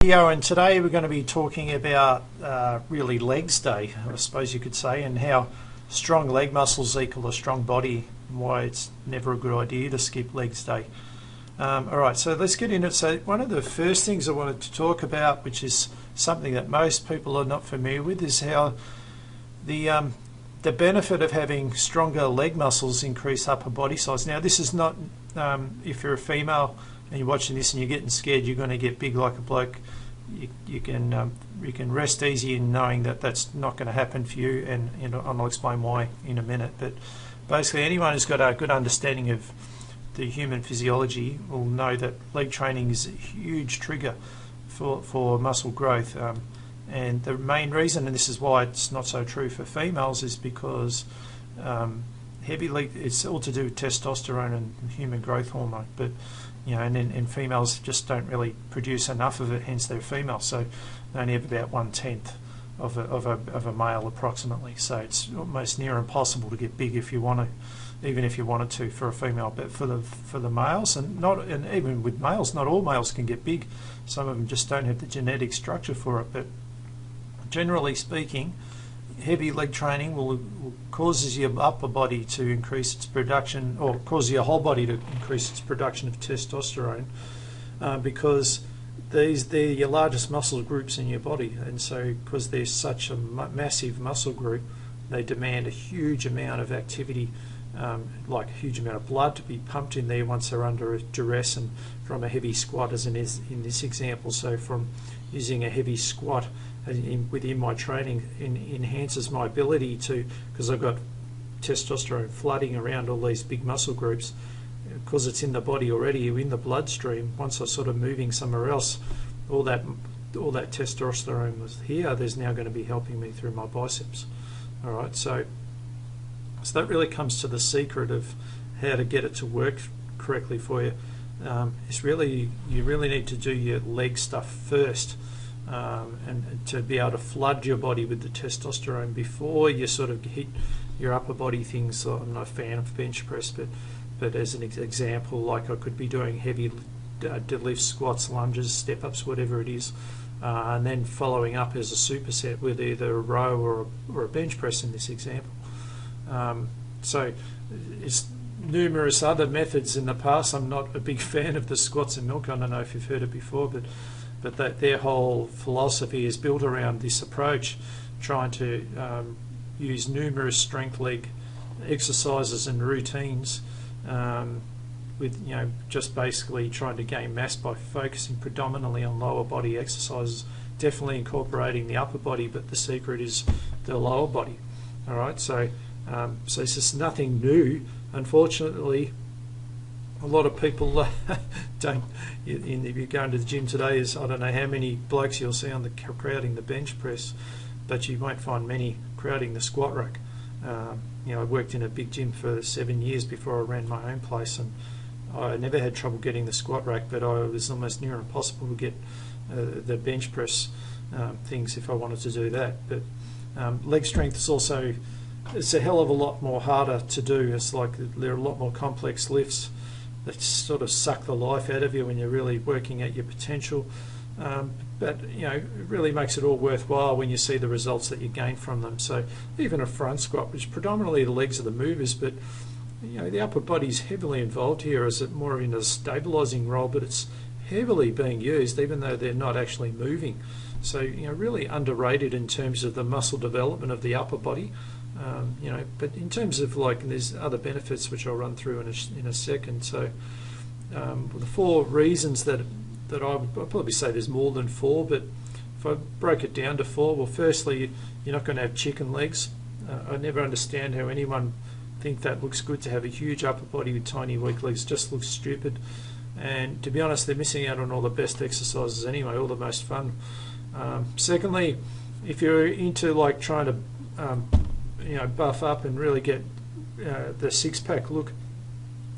Video, and today we're going to be talking about really legs day, I suppose you could say, and how strong leg muscles equal a strong body, and why it's never a good idea to skip legs day. Alright, so let's get into it. So one of the first things I wanted to talk about, which is something that most people are not familiar with, is how the benefit of having stronger leg muscles increase upper body size. Now this is not, if you're a female and you're watching this and you're getting scared you're going to get big like a bloke, you can rest easy in knowing that that's not going to happen for you, and I'll explain why in a minute. But basically anyone who's got a good understanding of the human physiology will know that leg training is a huge trigger for muscle growth, and the main reason, and this is why it's not so true for females, is because heavy leg, it's all to do with testosterone and human growth hormone, but and females just don't really produce enough of it, hence they're female. So they only have about 1/10 of a male approximately. So it's almost near impossible to get big if you want to, even if you wanted to, for a female. But for the males, and even with males, not all males can get big. Some of them just don't have the genetic structure for it. But generally speaking, heavy leg training will causes your upper body to increase its production, or causes your whole body to increase its production of testosterone, because they're your largest muscle groups in your body, and so because they're such a massive muscle group, they demand a huge amount of activity, like a huge amount of blood to be pumped in there once they're under a duress, and from a heavy squat, as in this example. So from using a heavy squat within my training enhances my ability to, because I've got testosterone flooding around all these big muscle groups, because it's in the body already, in the bloodstream. Once I'm sort of moving somewhere else, all that testosterone was here, there's now going to be helping me through my biceps. Alright, so that really comes to the secret of how to get it to work correctly for you. It's really, you really need to do your leg stuff first, and to be able to flood your body with the testosterone before you sort of hit your upper body things. So I'm not a fan of bench press, but as an example, like I could be doing heavy deadlifts, squats, lunges, step ups, whatever it is, and then following up as a superset with either a row or a bench press in this example. So it's numerous other methods in the past. I'm not a big fan of the squats and milk. I don't know if you've heard it before, but that their whole philosophy is built around this approach, trying to use numerous strength leg exercises and routines, with just basically trying to gain mass by focusing predominantly on lower body exercises, definitely incorporating the upper body, but the secret is the lower body. All right, so this is nothing new. Unfortunately, a lot of people don't. If you go into the gym today, I don't know how many blokes you'll see on crowding the bench press, but you won't find many crowding the squat rack. I worked in a big gym for 7 years before I ran my own place, and I never had trouble getting the squat rack, but it was almost near impossible to get the bench press things if I wanted to do that. But leg strength is also, it's a hell of a lot more harder to do. It's like there are a lot more complex lifts that sort of suck the life out of you when you're really working at your potential. But it really makes it all worthwhile when you see the results that you gain from them. So even a front squat, which predominantly the legs are the movers, but the upper body is heavily involved here as it more in a stabilizing role, but it's heavily being used even though they're not actually moving. So really underrated in terms of the muscle development of the upper body. But in terms of there's other benefits which I'll run through in a second. So the 4 reasons that I'll probably say there's more than 4, but if I broke it down to 4, well, firstly, you're not going to have chicken legs. I never understand how anyone think that looks good to have a huge upper body with tiny weak legs. Just looks stupid, and to be honest, they're missing out on all the best exercises anyway, all the most fun. Secondly, if you're into trying to buff up and really get the six-pack look,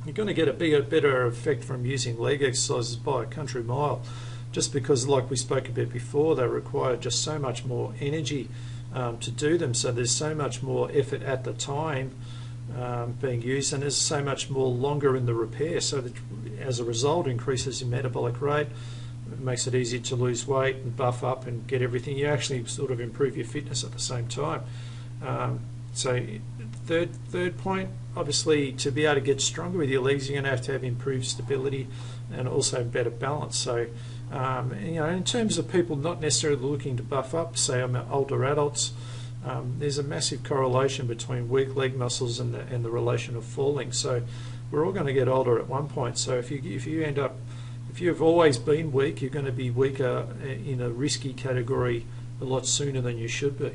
you're going to get a better effect from using leg exercises by a country mile, just because, like we spoke a bit before, they require just so much more energy to do them. So there's so much more effort at the time being used, and there's so much more longer in the repair, so that as a result increases your metabolic rate, It makes it easier to lose weight and buff up and get everything. You actually sort of improve your fitness at the same time. So third point, obviously, to be able to get stronger with your legs, you're going to have improved stability and also better balance. So, in terms of people not necessarily looking to buff up, say older adults, there's a massive correlation between weak leg muscles and the relation of falling. So we're all going to get older at one point. So if you've always been weak, you're going to be weaker in a risky category a lot sooner than you should be.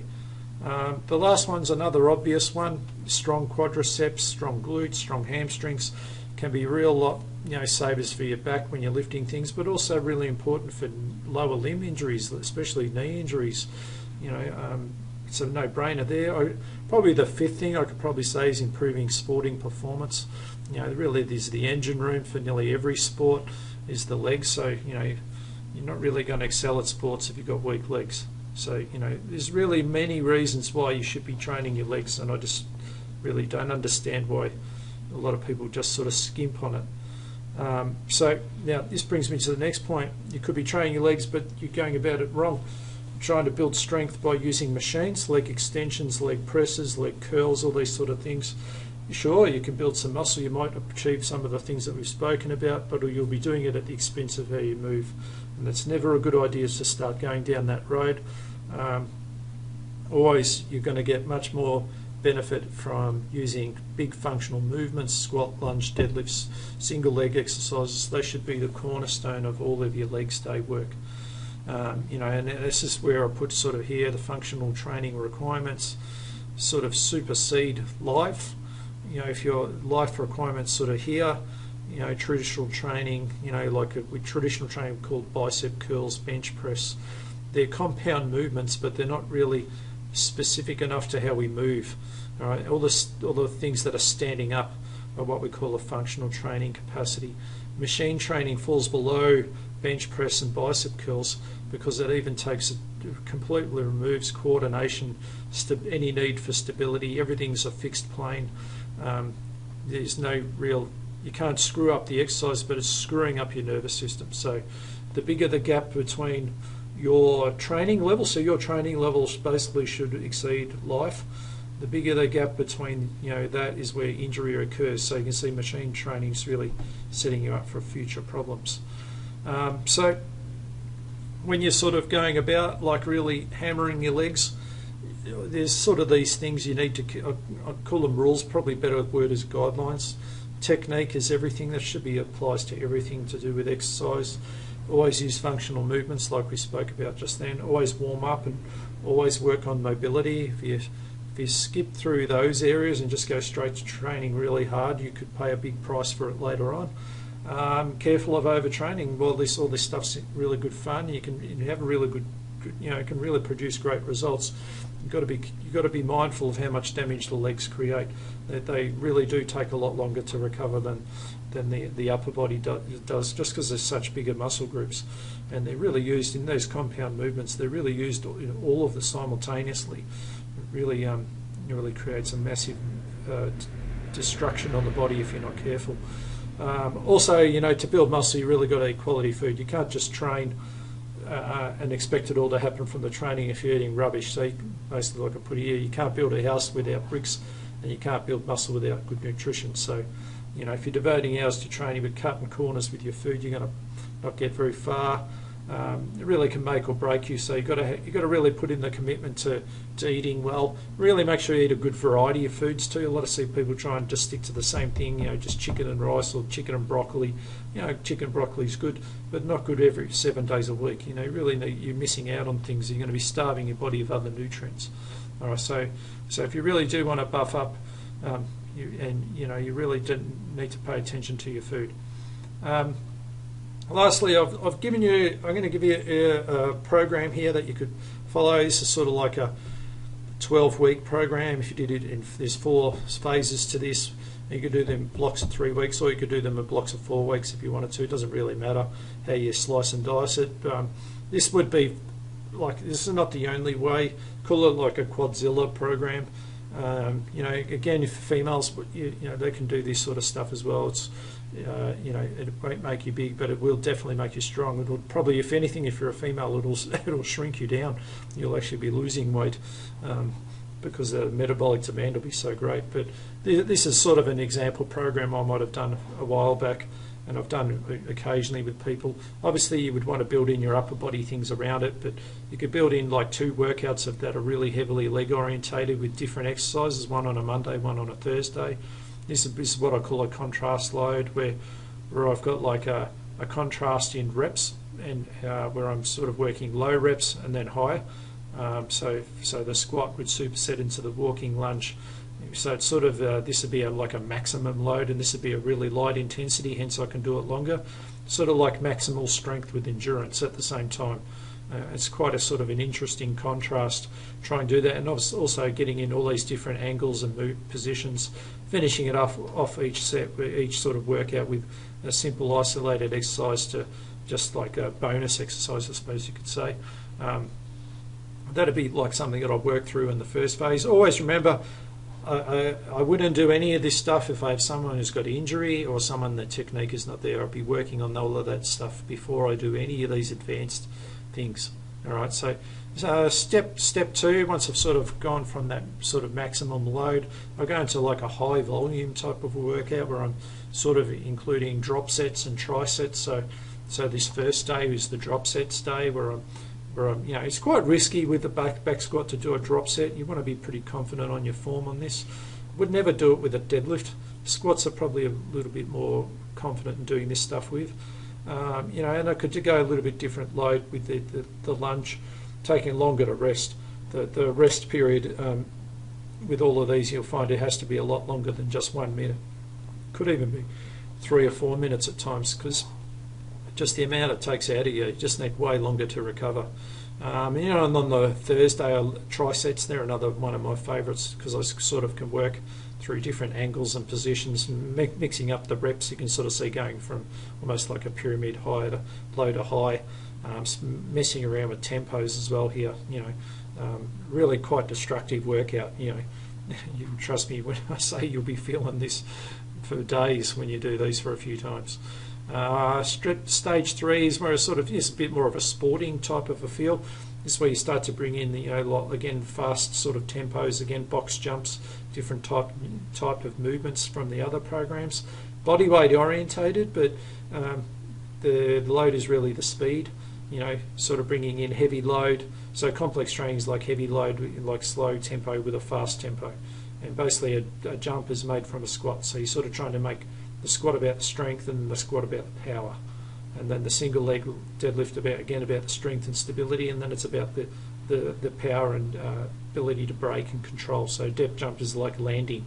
The last one's another obvious one. Strong quadriceps, strong glutes, strong hamstrings can be real savers for your back when you're lifting things, but also really important for lower limb injuries, especially knee injuries. It's a no-brainer there. Probably the fifth thing I could probably say is improving sporting performance. Really there's the engine room for nearly every sport is the legs. So, you're not really going to excel at sports if you've got weak legs. So, there's really many reasons why you should be training your legs, and I just really don't understand why a lot of people just sort of skimp on it. So now this brings me to the next point. You could be training your legs, but you're going about it wrong. Trying to build strength by using machines, leg extensions, leg presses, leg curls, all these sort of things. Sure, you can build some muscle, you might achieve some of the things that we've spoken about, but you'll be doing it at the expense of how you move. And that's never a good idea to start going down that road. Always you're going to get much more benefit from using big functional movements, squat, lunge, deadlifts, single leg exercises. They should be the cornerstone of all of your leg day work. And this is where I put sort of here the functional training requirements sort of supersede life. If your life requirements sort of here, traditional training, like with traditional training called bicep curls, bench press, they're compound movements, but they're not really specific enough to how we move. All right, all the things that are standing up are what we call a functional training capacity. Machine training falls below bench press and bicep curls because it even completely removes coordination, any need for stability. Everything's a fixed plane. There's no real, you can't screw up the exercise, but it's screwing up your nervous system. So the bigger the gap between your training level, so your training levels basically should exceed life, the bigger the gap between that is where injury occurs. So you can see machine training is really setting you up for future problems. So when you're sort of going about like really hammering your legs, there's sort of these things you need to, I call them rules, probably better word is guidelines. Technique is everything. That should be applies to everything to do with exercise. Always use functional movements like we spoke about just then. Always warm up and always work on mobility. If you skip through those areas and just go straight to training really hard, you could pay a big price for it later on. Careful of overtraining. Well, all this stuff's really good fun. You have a really good, it can really produce great results. You've got to be mindful of how much damage the legs create. That they really do take a lot longer to recover than the upper body does, just because they're such bigger muscle groups, and they're really used in those compound movements. They're really used all of them simultaneously. It really creates a massive destruction on the body if you're not careful. Also, to build muscle, you really got to eat quality food. You can't just train and expect it all to happen from the training if you're eating rubbish. So basically, like I put here, you can't build a house without bricks, and you can't build muscle without good nutrition. So, if you're devoting hours to training but cutting corners with your food, you're going to not get very far. It really can make or break you. So you've got to really put in the commitment to eating well. Really make sure you eat a good variety of foods too. A lot of people try and just stick to the same thing, just chicken and rice or chicken and broccoli. Chicken and broccoli is good, but not good every 7 days a week. You're missing out on things. You're going to be starving your body of other nutrients. All right, so if you really do want to buff up, you really need to pay attention to your food. Lastly, I'm going to give you a program here that you could follow. This is sort of like a 12-week program. If you did it, there's 4 phases to this. You could do them in blocks of 3 weeks, or you could do them in blocks of 4 weeks if you wanted to. It doesn't really matter how you slice and dice it. This is not the only way. Call it like a Quadzilla program. You know, again, if females, you know, they can do this sort of stuff as well. It's you know, it won't make you big, but it will definitely make you strong. It'll probably, if anything, if you're a female, it'll shrink you down. You'll actually be losing weight because the metabolic demand will be so great. But this is sort of an example program I might have done a while back, and I've done occasionally with people. Obviously, you would want to build in your upper body things around it, but you could build in like 2 workouts that are really heavily leg orientated with different exercises, one on a Monday, one on a Thursday. This is what I call a contrast load, where I've got like a contrast in reps, and where I'm sort of working low reps and then high. So the squat would superset into the walking lunge. So it's sort of this would be like a maximum load, and this would be a really light intensity, hence I can do it longer. Sort of like maximal strength with endurance at the same time. It's quite a sort of an interesting contrast, try and do that, and also getting in all these different angles and positions, finishing it off each set, each sort of workout with a simple isolated exercise to just like a bonus exercise, I suppose you could say. That'd be like something that I'll work through in the first phase. Always remember, I wouldn't do any of this stuff if I have someone who's got injury or someone the technique is not there. I'll be working on all of that stuff before I do any of these advanced things. All right, so step 2, once I've sort of gone from that sort of maximum load, I go into like a high volume type of a workout where I'm sort of including drop sets and trisets. So this first day is the drop sets day, where I'm, you know, it's quite risky with the back squat to do a drop set. You want to be pretty confident on your form on this. Would never do it with a deadlift. Squats are probably a little bit more confident in doing this stuff with. You know, and I could go a little bit different load with the lunge, taking longer to rest. The rest period with all of these, you'll find it has to be a lot longer than just 1 minute. Could even be 3 or 4 minutes at times, because just the amount it takes out of you just need way longer to recover. You know, and on the Thursday, trisets, they're another one of my favourites, because I sort of can work through different angles and positions, mixing up the reps. You can sort of see going from almost like a pyramid high to low to high, messing around with tempos as well here. You know, really quite destructive workout. You know, you trust me when I say you'll be feeling this for days when you do these for a few times. Stage 3 is where it's sort of a bit more of a sporting type of a feel. This is where you start to bring in the, you know, again, fast sort of tempos, again, box jumps, different type of movements from the other programs. Body weight orientated, but the load is really the speed. You know, sort of bringing in heavy load. So complex training is like heavy load, like slow tempo with a fast tempo. And basically a jump is made from a squat. So you're sort of trying to make the squat about the strength and the squat about the power, and then the single leg deadlift about the strength and stability, and then it's about the power and ability to brake and control. So depth jump is like landing,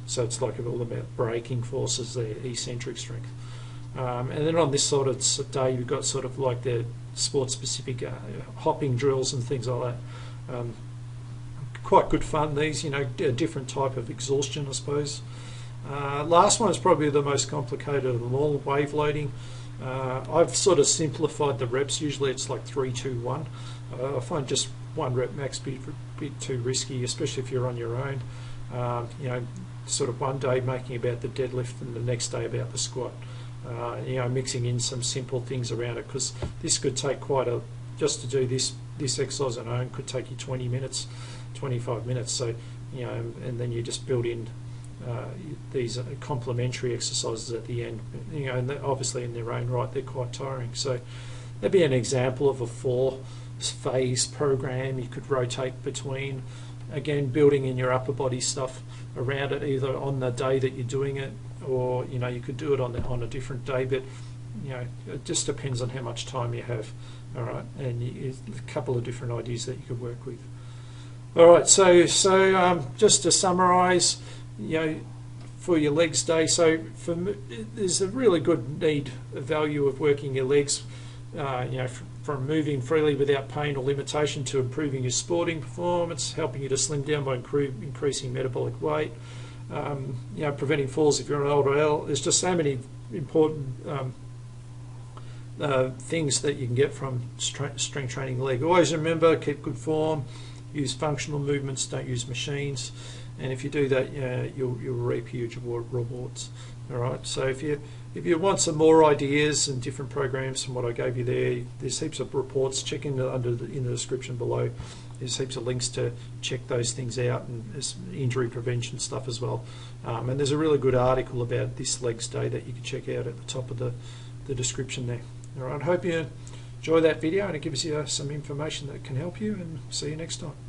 so it's like all about braking forces there, eccentric strength. And then on this sort of day, you've got sort of like the sport specific hopping drills and things like that. Quite good fun, these, you know, a different type of exhaustion, I suppose. Last one is probably the most complicated of them all, wave loading. I've sort of simplified the reps. Usually it's like 3, 2, 1. I find just 1 rep max be a bit too risky, especially if you're on your own. You know, sort of one day making about the deadlift and the next day about the squat. You know, mixing in some simple things around it, because this could take just to do this exercise on own could take you 20 minutes, 25 minutes. So, you know, and then you just build in these complementary exercises at the end, you know, and obviously in their own right they're quite tiring. So that'd be an example of a 4-phase program you could rotate between. Again, building in your upper body stuff around it, either on the day that you're doing it, or you know, you could do it on a different day. But you know, it just depends on how much time you have. All right, and a couple of different ideas that you could work with. All right, so just to summarise, you know, for your legs day, so there's a really good value of working your legs, you know, from moving freely without pain or limitation to improving your sporting performance, helping you to slim down by increasing metabolic weight, you know, preventing falls if you're an older adult. There's just so many important things that you can get from strength training leg. Always remember, keep good form, use functional movements, don't use machines. and if you do that, you'll reap huge rewards. All right. So if you want some more ideas and different programs from what I gave you there, there's heaps of reports. Check in the description below. There's heaps of links to check those things out, and there's injury prevention stuff as well. And there's a really good article about this legs day that you can check out at the top of the description there. All right. Hope you enjoy that video and it gives you some information that can help you, and see you next time.